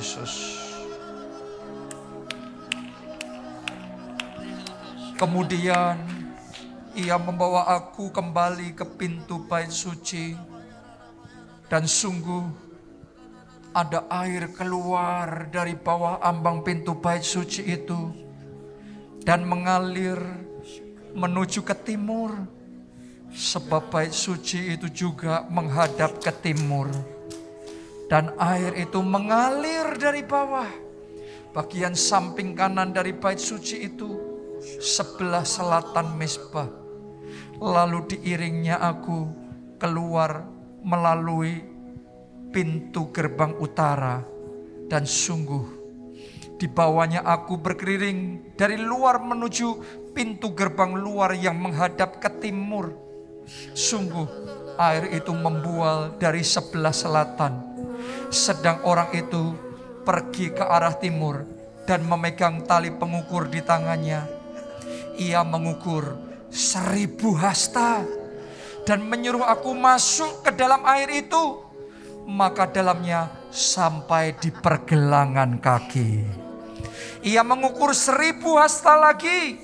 Yesus. Kemudian ia membawa aku kembali ke pintu bait suci, dan sungguh ada air keluar dari bawah ambang pintu bait suci itu dan mengalir menuju ke timur, sebab bait suci itu juga menghadap ke timur. Dan air itu mengalir dari bawah bagian samping kanan dari bait suci itu, sebelah selatan mezbah. Lalu diiringnya aku keluar melalui pintu gerbang utara, dan sungguh di bawahnya aku berkeliling dari luar menuju pintu gerbang luar yang menghadap ke timur. Sungguh air itu membual dari sebelah selatan, sedang orang itu pergi ke arah timur dan memegang tali pengukur di tangannya. Ia mengukur 1000 hasta dan menyuruh aku masuk ke dalam air itu, maka dalamnya sampai di pergelangan kaki. Ia mengukur 1000 hasta lagi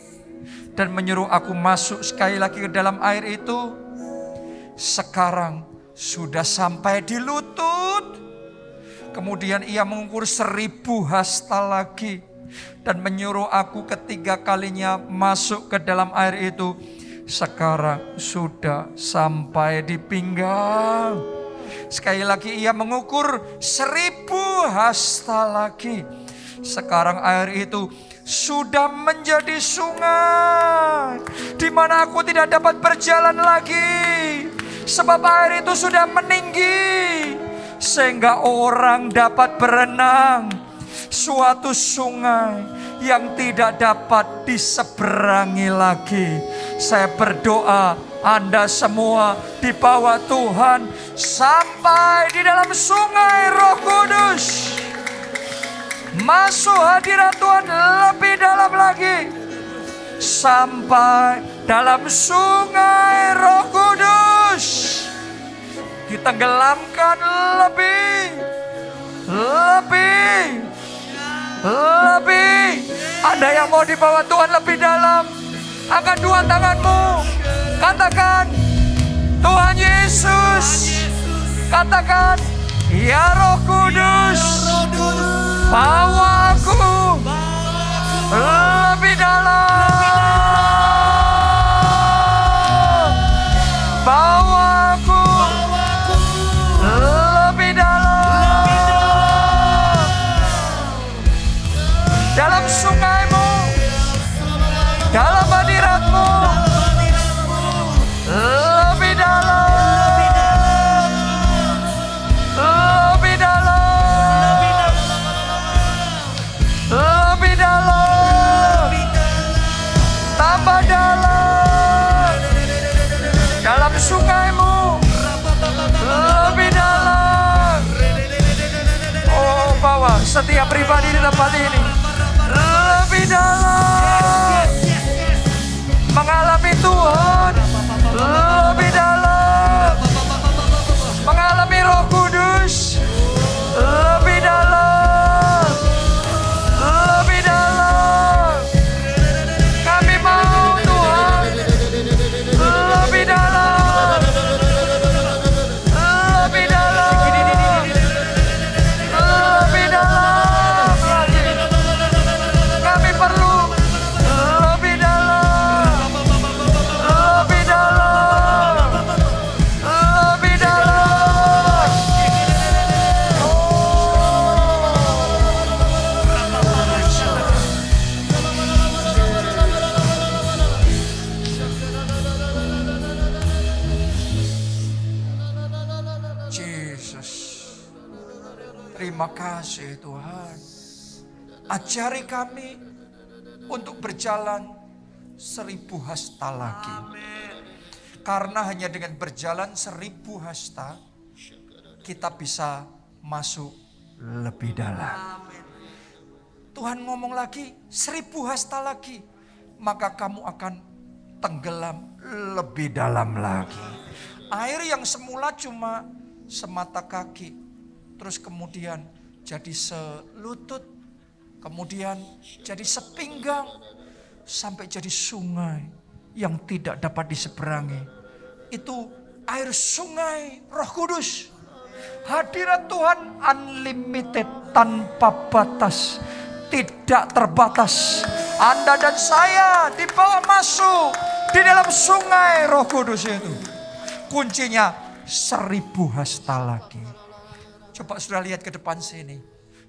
dan menyuruh aku masuk sekali lagi ke dalam air itu. Sekarang sudah sampai di lutut. Kemudian ia mengukur 1000 hasta lagi dan menyuruh aku ketiga kalinya masuk ke dalam air itu. Sekarang sudah sampai di pinggang. Sekali lagi ia mengukur 1000 hasta lagi. Sekarang air itu sudah menjadi sungai, di mana aku tidak dapat berjalan lagi, sebab air itu sudah meninggi, sehingga orang dapat berenang. Suatu sungai yang tidak dapat diseberangi lagi. Saya berdoa Anda semua dibawa Tuhan sampai di dalam sungai Roh Kudus. Masuk hadirat Tuhan lebih dalam lagi, sampai dalam sungai Roh Kudus. Ditenggelamkan lebih. Anda yang mau dibawa Tuhan lebih dalam, angkat dua tanganmu, katakan Tuhan Yesus, katakan ya Roh Kudus, bawa aku lebih dalam, bawa aku lebih dalam sungaimu, dalam hadiratmu, lebih dalam, lebih dalam, lebih dalam, tambah dalam sungaimu, lebih dalam. Oh, bawa setiap pribadi di tempat ini lebih dalam, mengalami Tuhan lebih dalam, mengalami Roh Kudus lebih dalam, lebih dalam. Kami mau Tuhan lebih dalam, lebih dalam, lebih dalam lagi. Kami perlu lebih dalam, lebih dalam, lebih dalam. Yesus, terima kasih Tuhan. Ajari kami untuk berjalan 1000 hasta lagi. Karena hanya dengan berjalan 1000 hasta, kita bisa masuk lebih dalam. Tuhan ngomong lagi, 1000 hasta lagi, maka kamu akan tenggelam lebih dalam lagi. Air yang semula cuma semata kaki, terus kemudian jadi selutut, kemudian jadi sepinggang, sampai jadi sungai yang tidak dapat diseberangi. Itu air sungai Roh Kudus. Hadirat Tuhan unlimited, tanpa batas, tidak terbatas. Anda dan saya dibawa masuk di dalam sungai Roh Kudus itu. Kuncinya 1000 hasta lagi. Coba saudara lihat ke depan sini.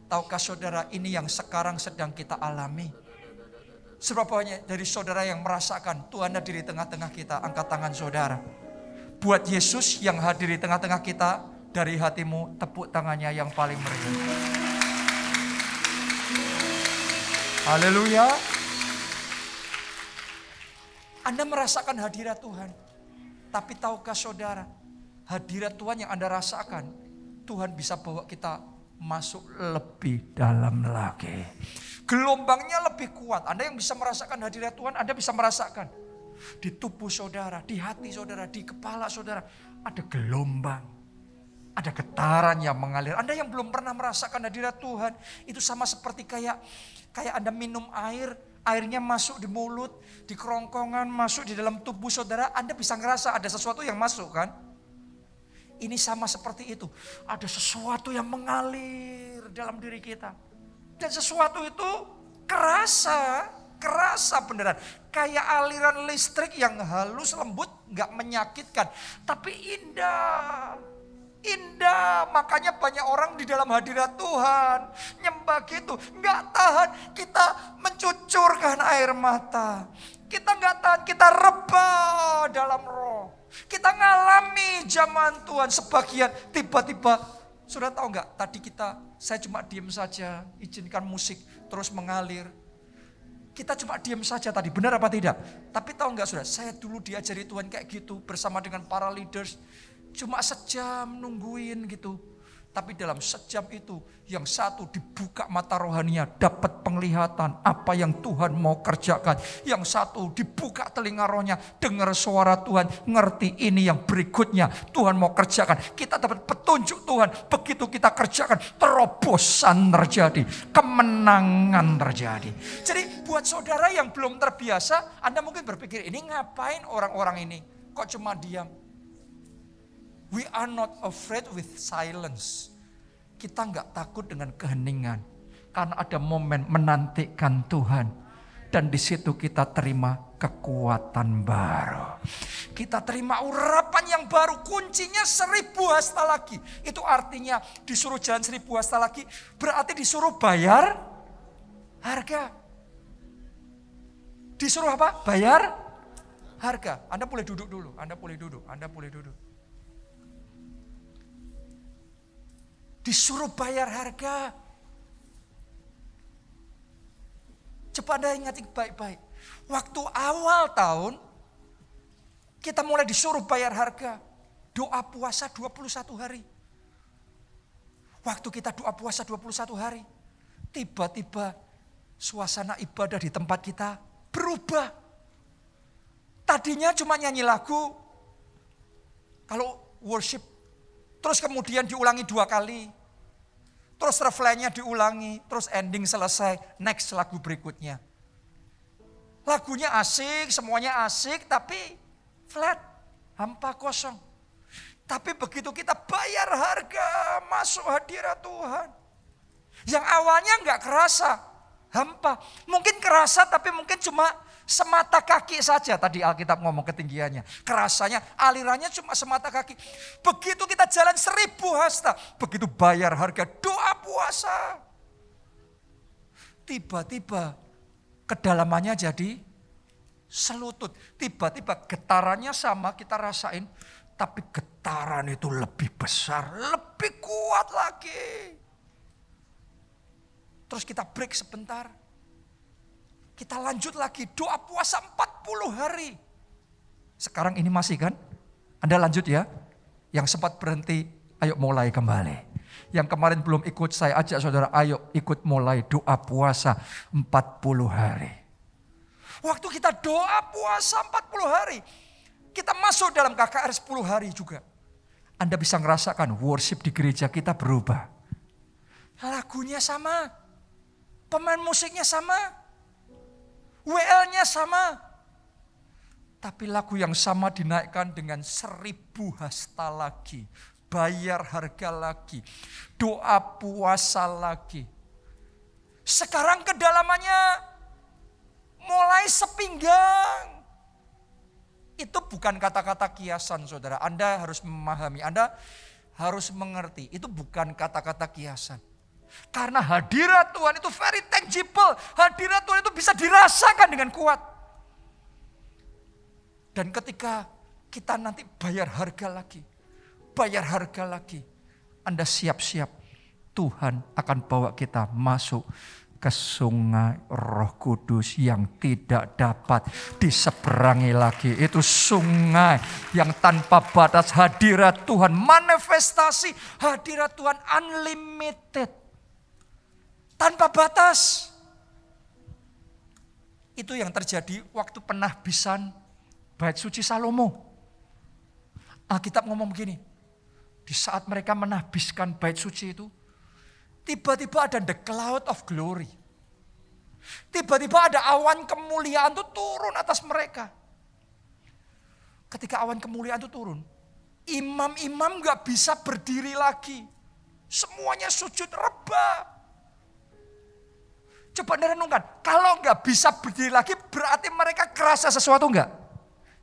Tahukah saudara, ini yang sekarang sedang kita alami? Seberapa banyak dari saudara yang merasakan Tuhan hadir di tengah-tengah kita? Angkat tangan saudara. Buat Yesus yang hadir di tengah-tengah kita, dari hatimu tepuk tangannya yang paling meriah. Haleluya. Anda merasakan hadirat Tuhan. Tapi tahukah saudara, hadirat Tuhan yang Anda rasakan, Tuhan bisa bawa kita masuk lebih dalam lagi. Gelombangnya lebih kuat. Anda yang bisa merasakan hadirat Tuhan, Anda bisa merasakan. Di tubuh saudara, di hati saudara, di kepala saudara, ada gelombang. Ada getaran yang mengalir. Anda yang belum pernah merasakan hadirat Tuhan, itu sama seperti kayak Anda minum air, airnya masuk di mulut, di kerongkongan, masuk di dalam tubuh saudara, Anda bisa ngerasa ada sesuatu yang masuk kan? Ini sama seperti itu. Ada sesuatu yang mengalir dalam diri kita. Dan sesuatu itu kerasa beneran. Kayak aliran listrik yang halus, lembut, gak menyakitkan. Tapi indah. Indah, makanya banyak orang di dalam hadirat Tuhan nyembah gitu, gak tahan, kita mencucurkan air mata. Kita gak tahan, kita rebah dalam roh. Kita ngalami zaman Tuhan sebagian, tiba-tiba, sudah tahu gak, tadi saya cuma diem saja, izinkan musik terus mengalir. Kita cuma diem saja tadi, benar apa tidak? Tapi tahu gak saudara, saya dulu diajari Tuhan kayak gitu bersama dengan para leaders. Cuma sejam nungguin gitu. Tapi dalam sejam itu, yang satu dibuka mata rohaninya, dapat penglihatan apa yang Tuhan mau kerjakan. Yang satu dibuka telinga rohnya, dengar suara Tuhan, ngerti ini yang berikutnya Tuhan mau kerjakan. Kita dapat petunjuk Tuhan, begitu kita kerjakan, terobosan terjadi, kemenangan terjadi. Jadi buat saudara yang belum terbiasa, Anda mungkin berpikir, ini ngapain orang-orang ini? Kok cuma diam? We are not afraid with silence. Kita nggak takut dengan keheningan. Karena ada momen menantikan Tuhan. Dan di situ kita terima kekuatan baru. Kita terima urapan yang baru. Kuncinya 1000 hasta lagi. Itu artinya disuruh jalan 1000 hasta lagi. Berarti disuruh bayar harga. Disuruh apa? Bayar harga. Anda boleh duduk dulu. Anda boleh duduk. Disuruh bayar harga. Coba Anda ingat baik-baik. Waktu awal tahun, kita mulai disuruh bayar harga. Doa puasa 21 hari. Waktu kita doa puasa 21 hari, tiba-tiba suasana ibadah di tempat kita berubah. Tadinya cuma nyanyi lagu, kalau worship, terus kemudian diulangi 2 kali. Terus refrainnya diulangi, terus ending selesai, next lagu berikutnya. Lagunya asik, semuanya asik, tapi flat, hampa kosong. Tapi begitu kita bayar harga, masuk hadirat Tuhan. Yang awalnya nggak kerasa, hampa. Mungkin kerasa tapi mungkin cuma semata kaki saja, tadi Alkitab ngomong ketinggiannya. Kerasanya, alirannya cuma semata kaki. Begitu kita jalan 1000 hasta, begitu bayar harga doa puasa. Tiba-tiba kedalamannya jadi selutut. Tiba-tiba getarannya sama kita rasain, tapi getaran itu lebih besar, lebih kuat lagi. Terus kita break sebentar. Kita lanjut lagi doa puasa 40 hari. Sekarang ini masih kan? Anda lanjut ya. Yang sempat berhenti, ayo mulai kembali. Yang kemarin belum ikut, saya ajak saudara, ayo ikut mulai doa puasa 40 hari. Waktu kita doa puasa 40 hari, kita masuk dalam KKR 10 hari juga. Anda bisa merasakan worship di gereja kita berubah. Lagunya sama. Pemain musiknya sama. WL-nya sama. Tapi lagu yang sama dinaikkan dengan 1000 hasta lagi. Bayar harga lagi. Doa puasa lagi. Sekarang kedalamannya mulai sepinggang. Itu bukan kata-kata kiasan, saudara. Anda harus memahami, Anda harus mengerti. Itu bukan kata-kata kiasan. Karena hadirat Tuhan itu very tangible. Hadirat Tuhan itu bisa dirasakan dengan kuat. Dan ketika kita nanti bayar harga lagi, Anda siap-siap. Tuhan akan bawa kita masuk ke sungai Roh Kudus yang tidak dapat diseberangi lagi. Itu sungai yang tanpa batas, hadirat Tuhan, manifestasi hadirat Tuhan unlimited. Tanpa batas. Itu yang terjadi waktu penahbisan Bait Suci Salomo. Alkitab ngomong begini, di saat mereka menahbiskan bait suci itu, tiba-tiba ada the cloud of glory. Tiba-tiba ada awan kemuliaan itu turun atas mereka. Ketika awan kemuliaan itu turun, imam-imam gak bisa berdiri lagi. Semuanya sujud rebah. Coba Anda renungkan, kalau gak bisa berdiri lagi berarti mereka kerasa sesuatu gak?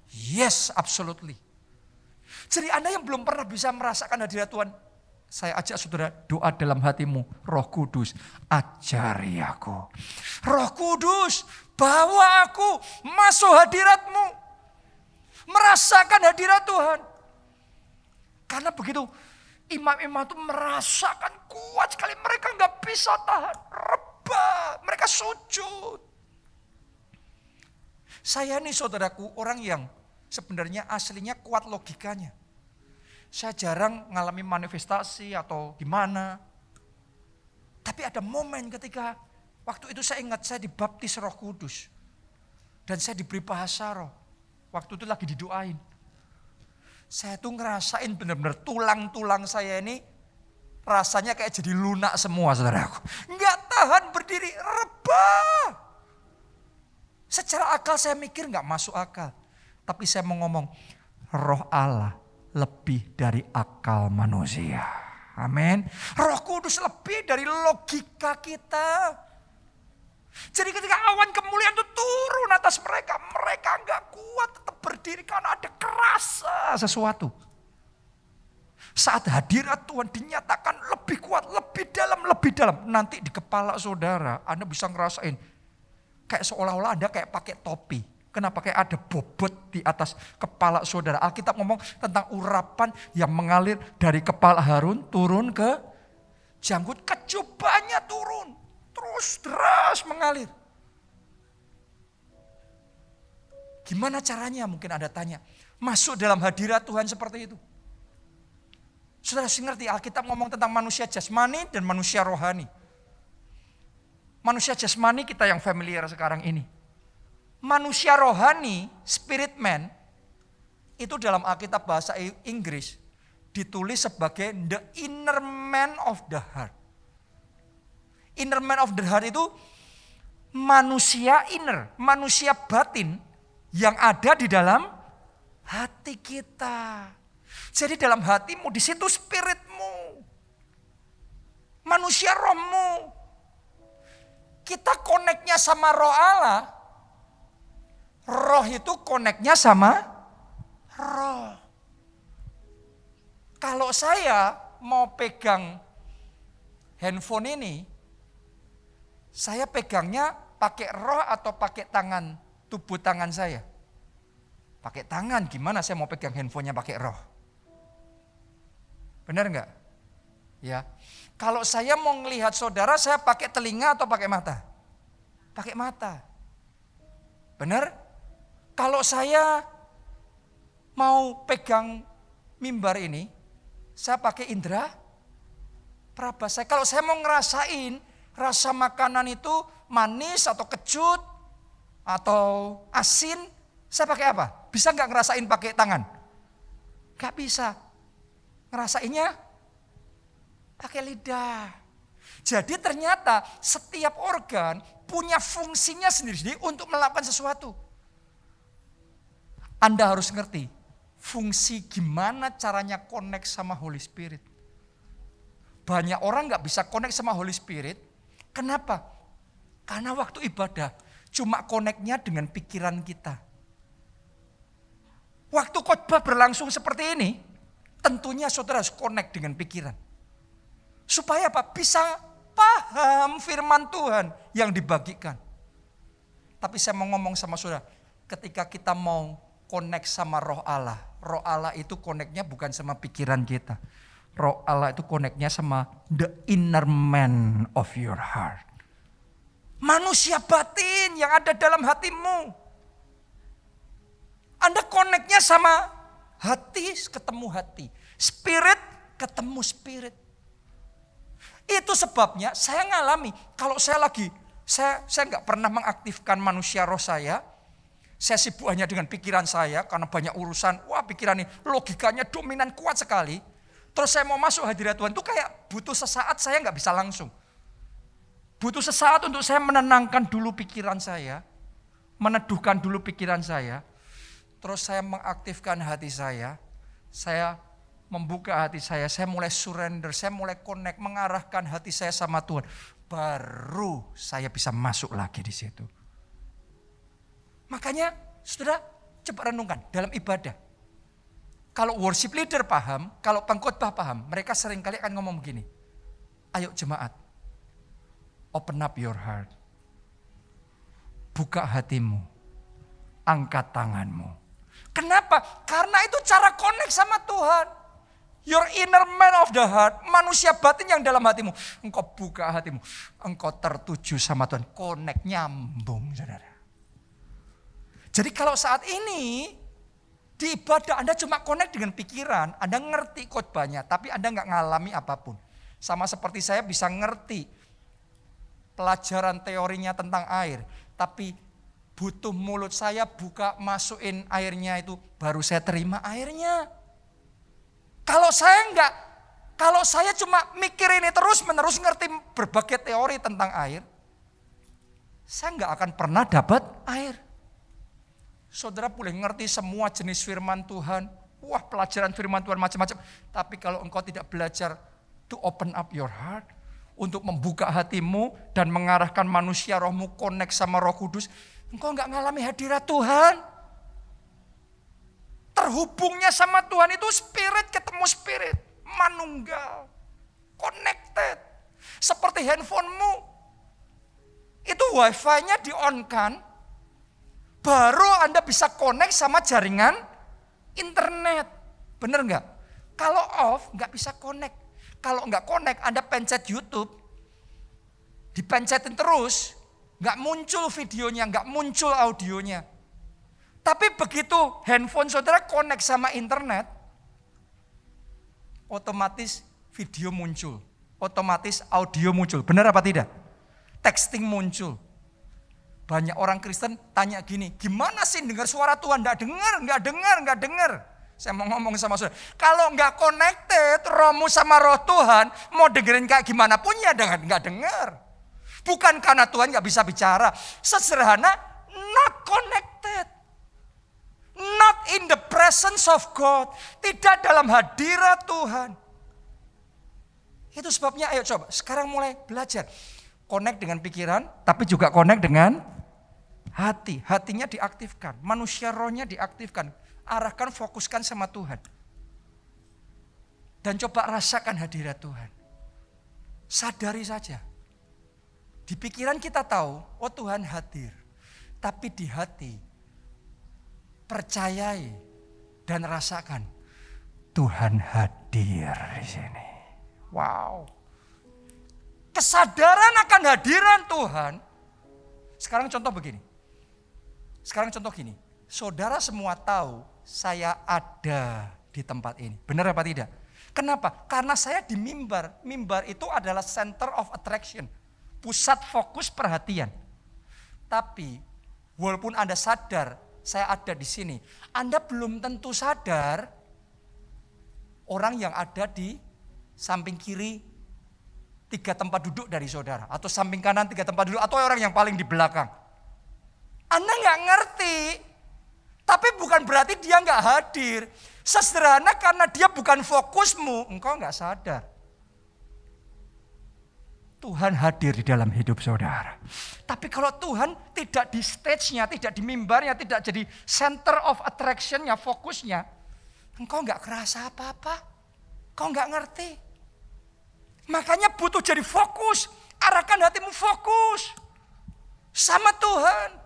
Yes, absolutely. Jadi Anda yang belum pernah bisa merasakan hadirat Tuhan, saya ajak saudara doa dalam hatimu. Roh Kudus, ajari aku. Roh Kudus, bawa aku masuk hadirat-Mu. Merasakan hadirat Tuhan. Karena begitu imam-imam itu merasakan kuat sekali. Mereka gak bisa tahan. Rebah, mereka sujud. Saya nih saudaraku orang yang sebenarnya aslinya kuat logikanya. Saya jarang ngalami manifestasi atau gimana. Tapi ada momen ketika waktu itu saya ingat saya dibaptis Roh Kudus. Dan saya diberi bahasa roh. Waktu itu lagi didoain. Saya tuh ngerasain benar-benar tulang-tulang saya ini rasanya kayak jadi lunak semua saudaraku. Nggak tahan berdiri, rebah. Secara akal saya mikir nggak masuk akal. Tapi saya mau ngomong, Roh Allah lebih dari akal manusia. Amin. Roh Kudus lebih dari logika kita. Jadi ketika awan kemuliaan itu turun atas mereka, mereka nggak kuat tetap berdiri karena ada kerasa sesuatu. Saat hadirat Tuhan dinyatakan lebih kuat, lebih dalam. Nanti di kepala saudara, Anda bisa ngerasain. Kayak seolah-olah Anda kayak pakai topi. Kenapa? Kayak ada bobot di atas kepala saudara. Alkitab ngomong tentang urapan yang mengalir dari kepala Harun turun ke janggut. Kejubannya turun. Terus deras mengalir. Gimana caranya? Mungkin Anda tanya. Masuk dalam hadirat Tuhan seperti itu. Saudara harus ngerti Alkitab ngomong tentang manusia jasmani dan manusia rohani. Manusia jasmani kita yang familiar sekarang ini. Manusia rohani, spirit man, itu dalam Alkitab bahasa Inggris ditulis sebagai the inner man of the heart. Inner man of the heart itu manusia inner, manusia batin yang ada di dalam hati kita. Jadi dalam hatimu, di situ spiritmu, manusia rohmu. Kita koneknya sama roh Allah, roh itu koneknya sama roh. Kalau saya mau pegang handphone ini, saya pegangnya pakai roh atau pakai tangan, tubuh tangan saya? Pakai tangan, gimana saya mau pegang handphonenya pakai roh? Benar enggak? Ya. Kalau saya mau melihat saudara, saya pakai telinga atau pakai mata? Pakai mata. Benar? Kalau saya mau pegang mimbar ini, saya pakai indera peraba saya. Kalau saya mau ngerasain rasa makanan itu manis atau kecut atau asin, saya pakai apa? Bisa nggak ngerasain pakai tangan? Nggak bisa. Ngerasainnya pakai lidah. Jadi ternyata setiap organ punya fungsinya sendiri-sendiri untuk melakukan sesuatu. Anda harus ngerti fungsi gimana caranya connect sama Holy Spirit. Banyak orang gak bisa connect sama Holy Spirit. Kenapa? Karena waktu ibadah cuma connect-nya dengan pikiran kita. Waktu khotbah berlangsung seperti ini, tentunya saudara harus connect dengan pikiran. Supaya apa? Bisa paham firman Tuhan yang dibagikan. Tapi saya mau ngomong sama saudara, ketika kita mau connect sama Roh Allah itu connect-nya bukan sama pikiran kita. Roh Allah itu connect-nya sama the inner man of your heart. Manusia batin yang ada dalam hatimu. Anda connect-nya sama hati ketemu hati. Spirit ketemu spirit. Itu sebabnya saya ngalami. Kalau saya nggak pernah mengaktifkan manusia roh saya. Saya sibuk hanya dengan pikiran saya karena banyak urusan. Wah, pikiran ini logikanya dominan kuat sekali. Terus saya mau masuk hadirat Tuhan itu kayak butuh sesaat, saya nggak bisa langsung. Butuh sesaat untuk saya menenangkan dulu pikiran saya. Meneduhkan dulu pikiran saya. Terus saya mengaktifkan hati saya. Saya membuka hati saya mulai surrender, saya mulai connect, mengarahkan hati saya sama Tuhan. Baru saya bisa masuk lagi di situ. Makanya saudara coba renungkan dalam ibadah. Kalau worship leader paham, kalau pengkhotbah paham, mereka seringkali akan ngomong begini. Ayo jemaat, open up your heart. Buka hatimu, angkat tanganmu. Kenapa? Karena itu cara connect sama Tuhan. Your inner man of the heart, manusia batin yang dalam hatimu. Engkau buka hatimu, engkau tertuju sama Tuhan. Connect, nyambung saudara. Jadi kalau saat ini di ibadah Anda cuma connect dengan pikiran, Anda ngerti khotbahnya, tapi Anda nggak ngalami apapun. Sama seperti saya bisa ngerti pelajaran teorinya tentang air, tapi butuh mulut saya buka masukin airnya itu, baru saya terima airnya. Kalau saya cuma mikir ini terus menerus ngerti berbagai teori tentang air, saya nggak akan pernah dapat air. Saudara boleh ngerti semua jenis firman Tuhan. Wah, pelajaran firman Tuhan macam-macam. Tapi kalau engkau tidak belajar to open up your heart, untuk membuka hatimu dan mengarahkan manusia rohmu connect sama Roh Kudus, engkau enggak ngalami hadirat Tuhan. Terhubungnya sama Tuhan itu spirit ketemu spirit, manunggal, connected. Seperti handphonemu. Itu wifi-nya di-on-kan. Baru Anda bisa connect sama jaringan internet. Bener nggak? Kalau off nggak bisa connect. Kalau nggak connect, Anda pencet YouTube, dipencetin terus, nggak muncul videonya, nggak muncul audionya. Tapi begitu handphone saudara connect sama internet, otomatis video muncul, otomatis audio muncul. Benar apa tidak? Texting muncul. Banyak orang Kristen tanya gini, gimana sih dengar suara Tuhan? Nggak dengar. Saya mau ngomong sama saudara, kalau nggak connected rohmu sama roh Tuhan, mau dengerin kayak gimana pun ya nggak dengar. Bukan karena Tuhan nggak bisa bicara, sesederhana not connected, not in the presence of God, tidak dalam hadirat Tuhan. Itu sebabnya ayo coba sekarang mulai belajar connect dengan pikiran, tapi juga connect dengan hati. Hatinya diaktifkan, manusia rohnya diaktifkan. Arahkan, fokuskan sama Tuhan. Dan coba rasakan hadirat Tuhan. Sadari saja. Di pikiran kita tahu, oh Tuhan hadir. Tapi di hati, percayai dan rasakan Tuhan hadir di sini. Wow. Kesadaran akan hadiran Tuhan. Sekarang contoh begini. Saudara semua tahu saya ada di tempat ini. Benar apa tidak? Kenapa? Karena saya di mimbar. Mimbar itu adalah center of attraction. Pusat fokus perhatian. Tapi walaupun Anda sadar saya ada di sini, Anda belum tentu sadar orang yang ada di samping kiri 3 tempat duduk dari saudara. Atau samping kanan 3 tempat duduk. Atau orang yang paling di belakang. Anda nggak ngerti. Tapi bukan berarti dia nggak hadir. Sesederhana karena dia bukan fokusmu. Engkau nggak sadar. Tuhan hadir di dalam hidup saudara. Tapi kalau Tuhan tidak di stage-nya, tidak di mimbarnya, tidak jadi center of attraction-nya, fokusnya. Engkau nggak kerasa apa-apa. Engkau nggak ngerti. Makanya butuh jadi fokus. Arahkan hatimu fokus. Sama Tuhan.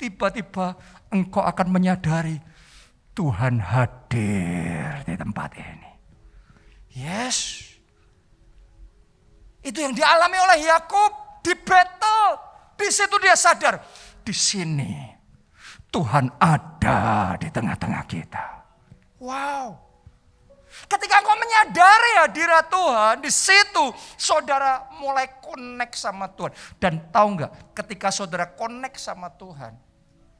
Tiba-tiba engkau akan menyadari Tuhan hadir di tempat ini. Yes. Itu yang dialami oleh Yakub di Betel. Di situ dia sadar. Di sini Tuhan ada di tengah-tengah kita. Wow. Ketika engkau menyadari hadirat Tuhan, di situ saudara mulai connect sama Tuhan. Dan tahu nggak, ketika saudara connect sama Tuhan,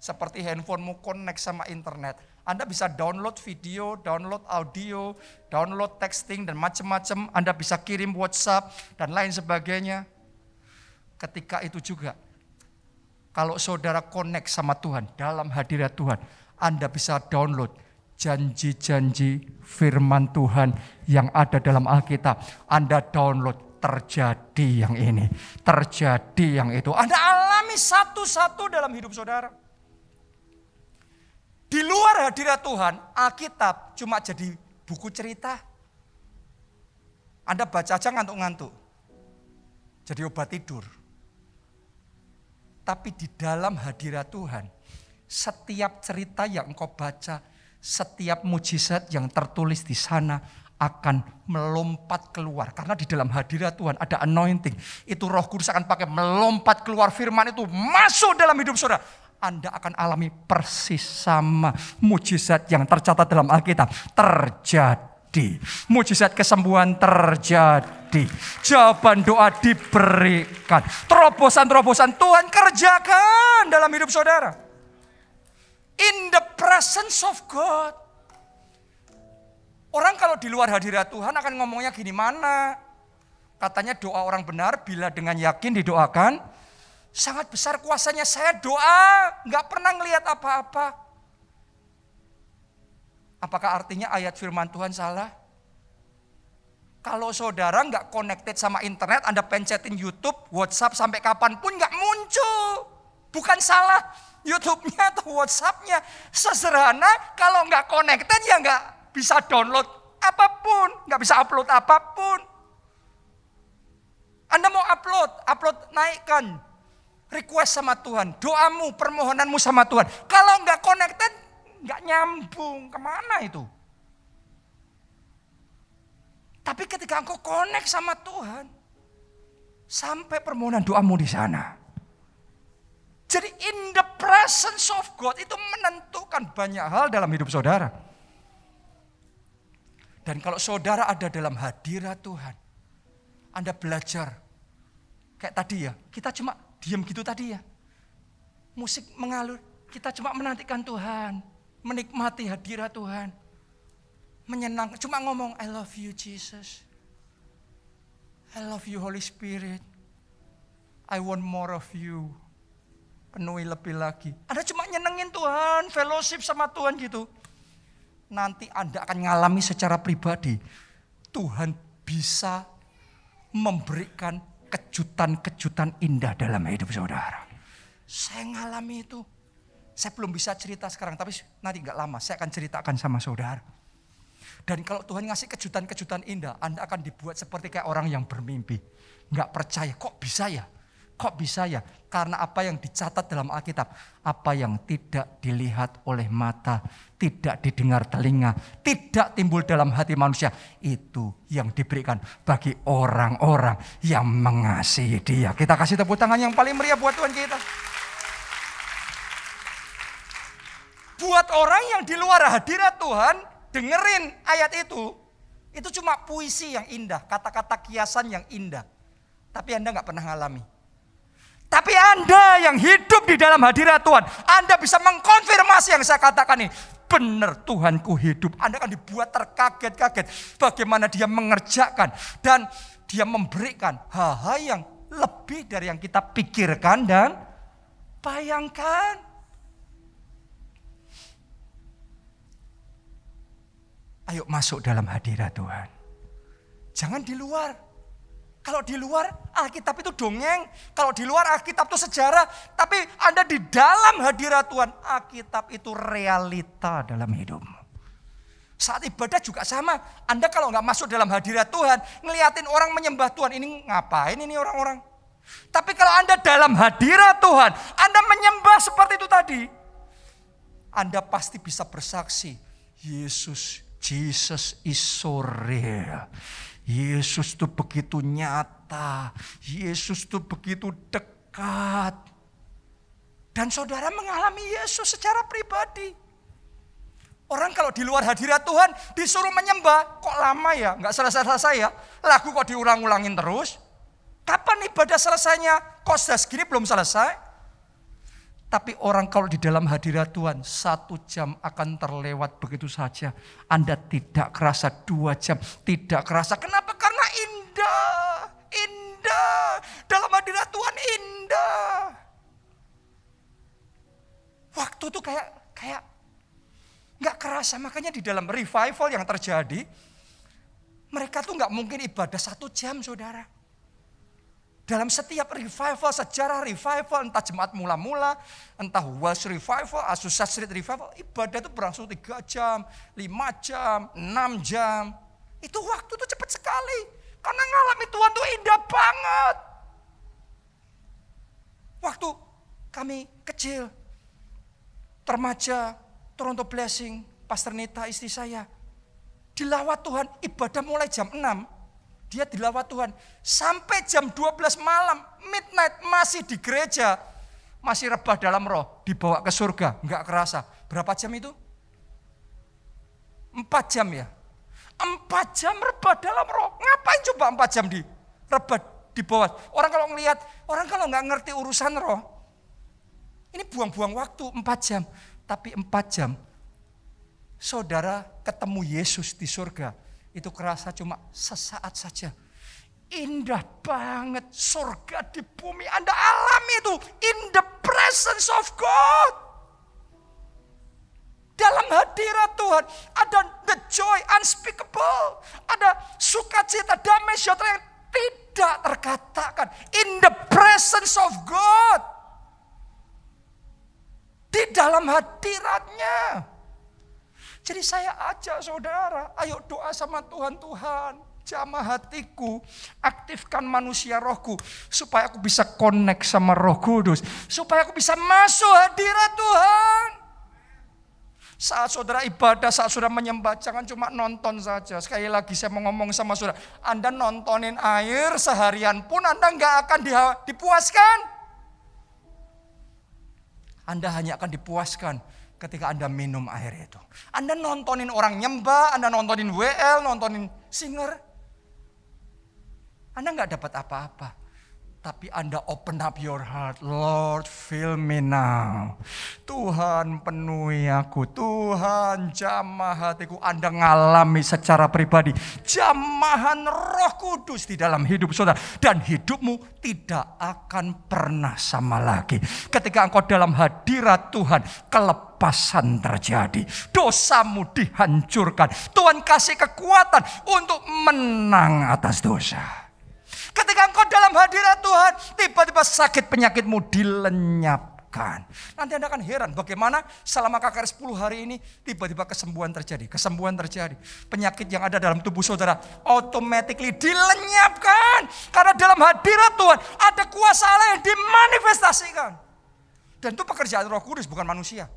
seperti handphonemu connect sama internet, Anda bisa download video, download audio, download texting dan macam-macam. Anda bisa kirim WhatsApp dan lain sebagainya. Ketika itu juga, kalau saudara connect sama Tuhan, dalam hadirat Tuhan, Anda bisa download janji-janji firman Tuhan yang ada dalam Alkitab. Anda download, terjadi yang ini, terjadi yang itu. Anda alami satu-satu dalam hidup saudara. Di luar hadirat Tuhan, Alkitab cuma jadi buku cerita. Anda baca aja ngantuk-ngantuk. Jadi obat tidur. Tapi di dalam hadirat Tuhan, setiap cerita yang engkau baca, setiap mujizat yang tertulis di sana akan melompat keluar. Karena di dalam hadirat Tuhan ada anointing. Itu Roh Kudus akan pakai melompat keluar, firman itu masuk dalam hidup saudara. Anda akan alami persis sama mujizat yang tercatat dalam Alkitab. Terjadi. Mujizat kesembuhan terjadi. Jawaban doa diberikan. Terobosan-terobosan Tuhan kerjakan dalam hidup saudara. In the presence of God. Orang kalau di luar hadirat Tuhan akan ngomongnya gini, mana? Katanya doa orang benar bila dengan yakin didoakan. Sangat besar kuasanya, saya doa, nggak pernah ngelihat apa-apa. Apakah artinya ayat firman Tuhan salah? Kalau saudara nggak connected sama internet, Anda pencetin YouTube, WhatsApp sampai kapanpun nggak muncul. Bukan salah YouTube-nya atau WhatsApp-nya. Sesederhana kalau nggak connected ya nggak bisa download apapun, nggak bisa upload apapun. Anda mau upload naikkan. Request sama Tuhan, doamu, permohonanmu sama Tuhan. Kalau nggak connected, nggak nyambung. Kemana itu? Tapi ketika engkau connect sama Tuhan, sampai permohonan doamu di sana. Jadi in the presence of God itu menentukan banyak hal dalam hidup saudara. Dan kalau saudara ada dalam hadirat Tuhan, Anda belajar. Kayak tadi ya, kita cuma diam gitu tadi ya. Musik mengalur, kita cuma menantikan Tuhan, menikmati hadirat Tuhan. Menyenangkan, cuma ngomong I love you Jesus. I love you Holy Spirit. I want more of you. Penuhi lebih lagi. Anda cuma nyenengin Tuhan, fellowship sama Tuhan gitu. Nanti Anda akan ngalami secara pribadi. Tuhan bisa memberikan kejutan-kejutan indah dalam hidup saudara. Saya ngalami itu. Saya belum bisa cerita sekarang, tapi nanti gak lama saya akan ceritakan sama saudara. Dan kalau Tuhan ngasih kejutan-kejutan indah, Anda akan dibuat seperti kayak orang yang bermimpi. Gak percaya, kok bisa ya? Kok bisa ya? Karena apa yang dicatat dalam Alkitab, apa yang tidak dilihat oleh mata, tidak didengar telinga, tidak timbul dalam hati manusia, itu yang diberikan bagi orang-orang yang mengasihi Dia. Kita kasih tepuk tangan yang paling meriah buat Tuhan kita. Buat orang yang di luar hadirat Tuhan, dengerin ayat itu cuma puisi yang indah, kata-kata kiasan yang indah. Tapi Anda gak pernah ngalami. Tapi Anda yang hidup di dalam hadirat Tuhan, Anda bisa mengkonfirmasi yang saya katakan ini. Benar Tuhanku hidup. Anda akan dibuat terkaget-kaget bagaimana Dia mengerjakan. Dan Dia memberikan hal-hal yang lebih dari yang kita pikirkan dan bayangkan. Ayo masuk dalam hadirat Tuhan. Jangan di luar. Kalau di luar Alkitab itu dongeng. Kalau di luar Alkitab itu sejarah. Tapi Anda di dalam hadirat Tuhan. Alkitab itu realita dalam hidupmu. Saat ibadah juga sama. Anda kalau nggak masuk dalam hadirat Tuhan, ngeliatin orang menyembah Tuhan, ini ngapain ini orang-orang? Tapi kalau Anda dalam hadirat Tuhan, Anda menyembah seperti itu tadi, Anda pasti bisa bersaksi, Jesus is so real. Yesus itu begitu nyata. Yesus itu begitu dekat. Dan saudara mengalami Yesus secara pribadi. Orang kalau di luar hadirat Tuhan disuruh menyembah, kok lama ya? Nggak selesai-selesai ya? Lagu kok diulang-ulangin terus? Kapan ibadah selesainya? Kok sudah segini belum selesai? Tapi orang kalau di dalam hadirat Tuhan 1 jam akan terlewat begitu saja. Anda tidak kerasa 2 jam, tidak kerasa. Kenapa? Karena indah, indah. Dalam hadirat Tuhan indah. Waktu itu kayak nggak kerasa. Makanya di dalam revival yang terjadi, mereka tuh nggak mungkin ibadah 1 jam, saudara. Dalam setiap revival, sejarah revival, entah jemaat mula-mula, entah Welsh revival, Azusa Street revival, ibadah itu berlangsung 3 jam, 5 jam, 6 jam. Itu waktu tuh cepat sekali. Karena ngalami Tuhan tuh indah banget. Waktu kami kecil, remaja, Toronto Blessing, Pastor Nita istri saya, dilawat Tuhan, ibadah mulai jam 6, dia dilawat Tuhan, sampai jam 12 malam, midnight masih di gereja, masih rebah dalam roh, dibawa ke surga, enggak kerasa. Berapa jam itu? 4 jam ya? 4 jam rebah dalam roh, ngapain coba 4 jam rebah di bawah? Orang kalau ngelihat, orang kalau nggak ngerti urusan roh, ini buang-buang waktu 4 jam. Tapi 4 jam, saudara ketemu Yesus di surga, itu kerasa cuma sesaat saja. Indah banget, surga di bumi, Anda alami itu, in the presence of God. Dalam hadirat Tuhan, ada the joy unspeakable, ada sukacita, damai sejahtera yang tidak terkatakan. In the presence of God. Di dalam hadiratnya. Jadi saya ajak saudara, ayo doa sama Tuhan. Tuhan, jamah hatiku, aktifkan manusia rohku, supaya aku bisa connect sama Roh Kudus, supaya aku bisa masuk hadirat Tuhan. Saat saudara ibadah, saat saudara menyembah, jangan cuma nonton saja. Sekali lagi saya mau ngomong sama saudara, Anda nontonin air seharian pun Anda nggak akan dipuaskan. Anda hanya akan dipuaskan ketika Anda minum air itu. Anda nontonin orang nyembah, Anda nontonin WL, nontonin singer. Anda nggak dapat apa-apa. Tapi Anda open up your heart. Lord, fill me now. Tuhan, penuhi aku. Tuhan, jamah hatiku. Anda ngalami secara pribadi jamahan Roh Kudus di dalam hidup saudara. Dan hidupmu tidak akan pernah sama lagi. Ketika engkau dalam hadirat Tuhan, kelepasan terjadi. Dosamu dihancurkan. Tuhan kasih kekuatan untuk menang atas dosa. Ketika engkau dalam hadirat Tuhan, tiba-tiba sakit penyakitmu dilenyapkan. Nanti Anda akan heran bagaimana selama KKR 10 hari ini tiba-tiba kesembuhan terjadi. Kesembuhan terjadi. Penyakit yang ada dalam tubuh saudara automatically dilenyapkan. Karena dalam hadirat Tuhan ada kuasa Allah yang dimanifestasikan. Dan itu pekerjaan Roh Kudus, bukan manusia.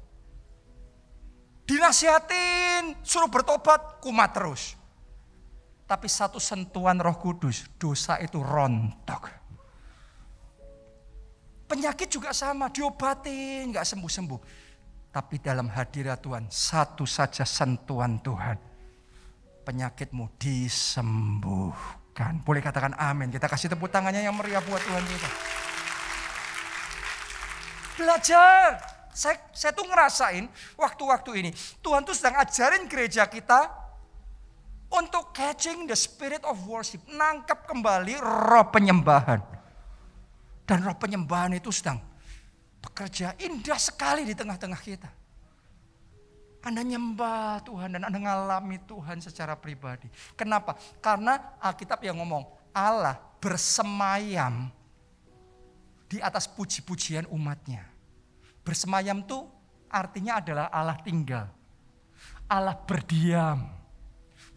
Dinasihatin, suruh bertobat, kumat terus. Tapi satu sentuhan Roh Kudus, dosa itu rontok. Penyakit juga sama, diobatin, gak sembuh-sembuh. Tapi dalam hadirat Tuhan, satu saja sentuhan Tuhan, penyakitmu disembuhkan. Boleh katakan amin. Kita kasih tepuk tangannya yang meriah buat Tuhan kita. Belajar. Saya tuh ngerasain waktu-waktu ini, Tuhan tuh sedang ajarin gereja kita Untuk catching the spirit of worship. Nangkep kembali roh penyembahan. Dan roh penyembahan itu sedang bekerja indah sekali di tengah-tengah kita. Anda nyembah Tuhan dan Anda ngalami Tuhan secara pribadi. Kenapa? Karena Alkitab yang ngomong Allah bersemayam di atas puji-pujian umatnya. Bersemayam itu artinya adalah Allah tinggal. Allah berdiam.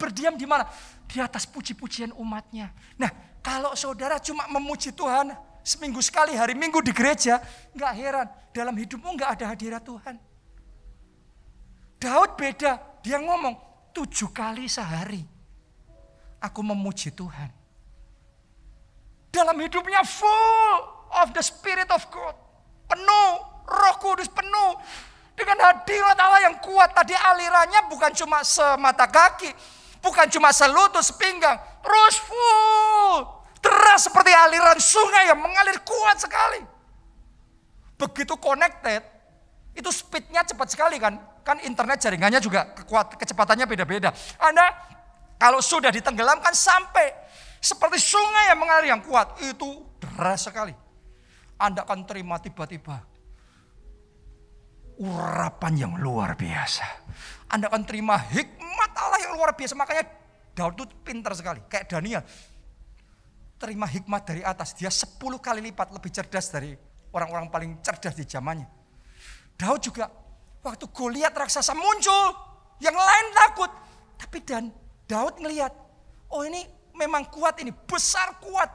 Berdiam di mana? Di atas puji-pujian umatnya. Nah, kalau saudara cuma memuji Tuhan seminggu sekali hari Minggu di gereja, nggak heran dalam hidupmu nggak ada hadirat Tuhan. Daud beda, dia ngomong 7 kali sehari aku memuji Tuhan. Dalam hidupnya full of the Spirit of God. Penuh, Roh Kudus penuh. Dengan hadirat Allah yang kuat. Tadi alirannya bukan cuma semata kaki. Bukan cuma selutut, sepinggang. Terus full. Deras seperti aliran sungai yang mengalir kuat sekali. Begitu connected, itu speednya cepat sekali kan. Kan internet jaringannya juga kecepatannya beda-beda. Anda kalau sudah ditenggelamkan sampai seperti sungai yang mengalir yang kuat. Itu deras sekali. Anda akan terima tiba-tiba urapan yang luar biasa. Anda akan terima hikmat Allah yang luar biasa. Makanya Daud itu pintar sekali. Kayak Daniel. Terima hikmat dari atas. Dia 10 kali lipat lebih cerdas dari orang-orang paling cerdas di zamannya. Daud juga waktu Goliat raksasa muncul. Yang lain takut. Tapi Daud ngelihat. Oh ini memang kuat ini. Besar kuat.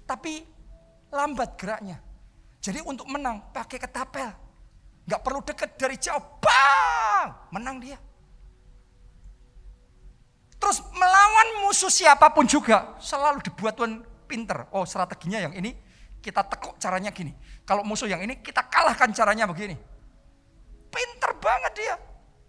Tapi lambat geraknya. Jadi untuk menang pakai ketapel. Gak perlu dekat dari jauh. Bang! Menang dia. Terus melawan musuh siapapun juga. Selalu dibuat Tuhan pinter. Oh strateginya yang ini kita tekuk caranya gini. Kalau musuh yang ini kita kalahkan caranya begini. Pinter banget dia.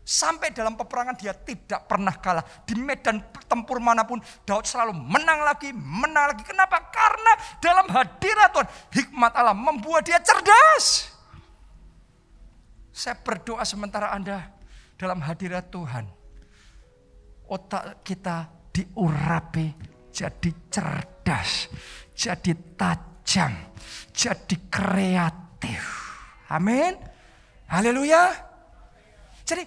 Sampai dalam peperangan dia tidak pernah kalah. Di medan tempur manapun Daud selalu menang lagi, menang lagi. Kenapa? Karena dalam hadirat Tuhan, hikmat Allah membuat dia cerdas. Saya berdoa sementara Anda dalam hadirat Tuhan. Otak kita diurapi jadi cerdas, jadi tajam, jadi kreatif. Amin. Haleluya. Jadi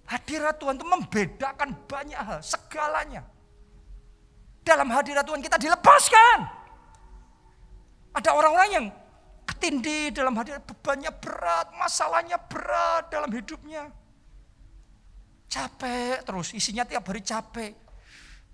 hadirat Tuhan itu membedakan banyak hal, segalanya. Dalam hadirat Tuhan kita dilepaskan. Ada orang-orang yang ketindih dalam hadirat, bebannya berat, masalahnya berat dalam hidupnya. Capek terus, isinya tiap hari capek.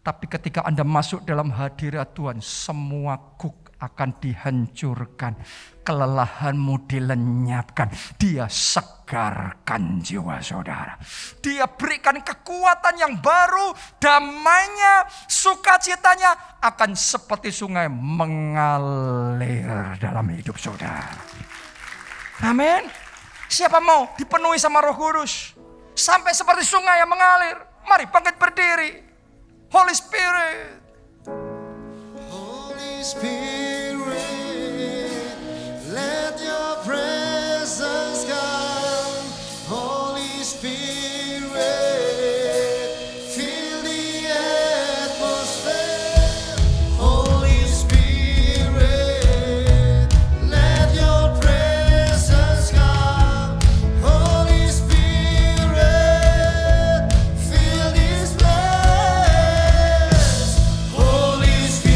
Tapi ketika Anda masuk dalam hadirat Tuhan, semua kuk akan dihancurkan. Kelelahanmu dilenyapkan. Dia segarkan jiwa saudara. Dia berikan kekuatan yang baru. Damainya, sukacitanya akan seperti sungai mengalir dalam hidup saudara. Amin. Siapa mau dipenuhi sama Roh Kudus? Sampai seperti sungai yang mengalir. Mari bangkit berdiri. Holy Spirit. Holy Spirit, let your presence come. Holy Spirit, fill the atmosphere. Holy Spirit, let your presence come. Holy Spirit, fill this place. Holy Spirit.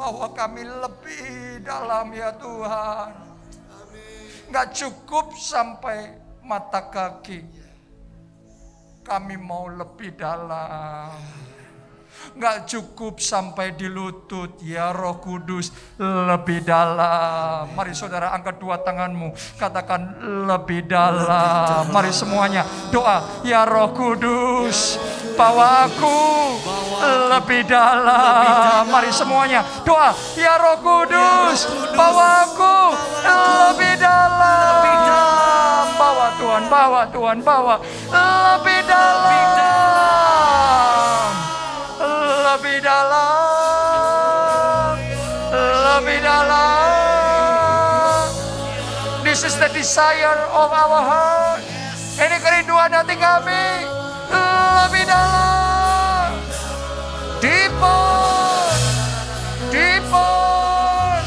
Bawa kami lebih dalam ya Tuhan. Nggak cukup sampai mata kaki. Kami mau lebih dalam. Nggak cukup sampai di lutut, ya Roh Kudus, lebih dalam. Mari saudara angkat dua tanganmu, katakan lebih dalam. Mari semuanya doa, ya Roh Kudus, bawa aku lebih dalam. Mari semuanya doa, ya Roh Kudus, bawa aku lebih dalam. Bawa Tuhan, bawa Tuhan, bawa lebih dalam. Lebih dalam, lebih dalam. This is the desire of our heart. Ini kerinduan hati kami. Lebih dalam, deeper, deeper,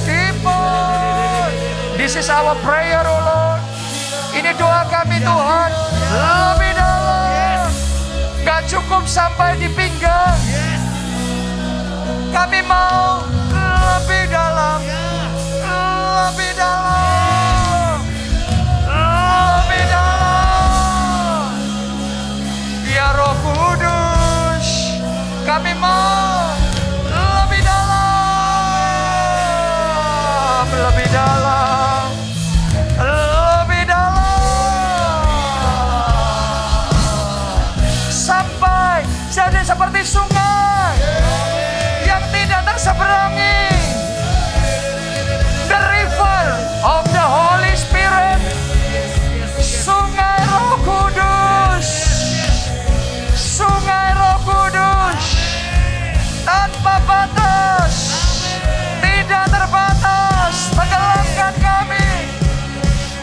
deeper. This is our prayer, oh Lord. Ini doa kami Tuhan. Lebih dalam. Gak cukup sampai di pinggang. Kami mau lebih dalam, lebih dalam, lebih dalam. Ya Roh Kudus, kami mau lebih dalam, lebih dalam, lebih dalam. Sampai jadi seperti sungai yang tidak terseberangi. The river of the Holy Spirit. Sungai Roh Kudus. Sungai Roh Kudus. Tanpa batas. Tidak terbatas. Tenggelamkan kami.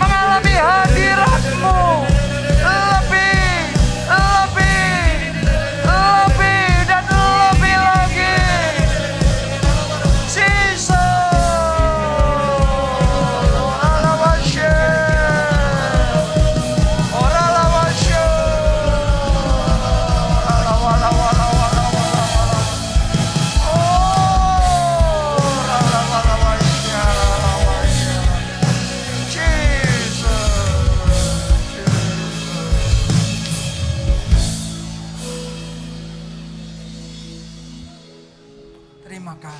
Mengalami hadirat-Mu.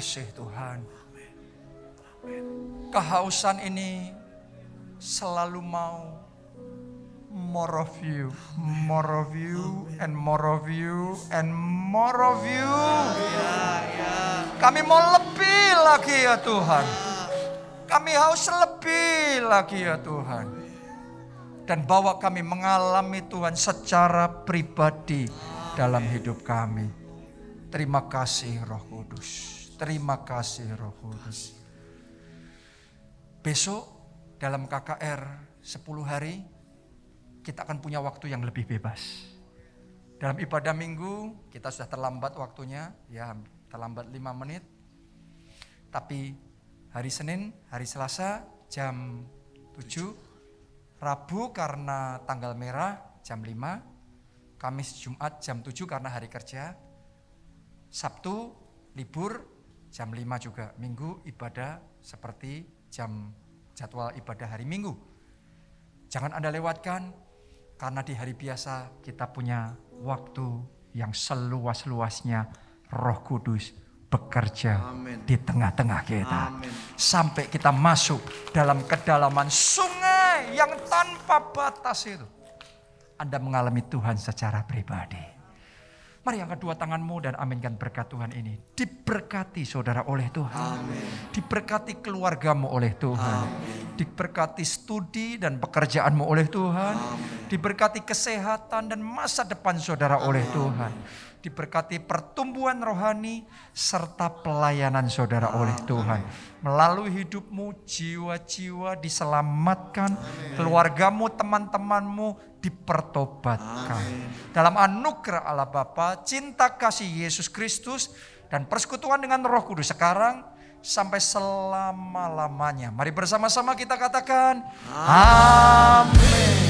Tuhan, kehausan ini selalu mau more of you, more of you, and more of you, and more of you. Kami mau lebih lagi ya Tuhan. Kami haus lebih lagi ya Tuhan. Dan bawa kami mengalami Tuhan secara pribadi dalam hidup kami. Terima kasih Roh Kudus. Terima kasih Roh Kudus. Besok dalam KKR 10 hari kita akan punya waktu yang lebih bebas. Dalam ibadah minggu kita sudah terlambat waktunya, ya terlambat 5 menit. Tapi hari Senin, hari Selasa jam 7, Rabu karena tanggal merah jam 5, Kamis Jumat jam 7 karena hari kerja, Sabtu libur jam 5 juga, Minggu ibadah seperti jadwal ibadah hari Minggu. Jangan Anda lewatkan, karena di hari biasa kita punya waktu yang seluas-luasnya Roh Kudus bekerja di tengah-tengah kita. Amen. Sampai kita masuk dalam kedalaman sungai yang tanpa batas itu. Anda mengalami Tuhan secara pribadi. Mari angkat dua tanganmu dan aminkan berkat Tuhan ini. Diberkati saudara oleh Tuhan. Amen. Diberkati keluargamu oleh Tuhan. Amen. Diberkati studi dan pekerjaanmu oleh Tuhan. Amen. Diberkati kesehatan dan masa depan saudara oleh Tuhan. Diberkati pertumbuhan rohani serta pelayanan saudara oleh Tuhan. Melalui hidupmu jiwa-jiwa diselamatkan. Amen. Keluargamu, teman-temanmu dipertobatkan. Amen. Dalam anugerah Allah Bapa, cinta kasih Yesus Kristus dan persekutuan dengan Roh Kudus sekarang sampai selama-lamanya. Mari bersama-sama kita katakan amin.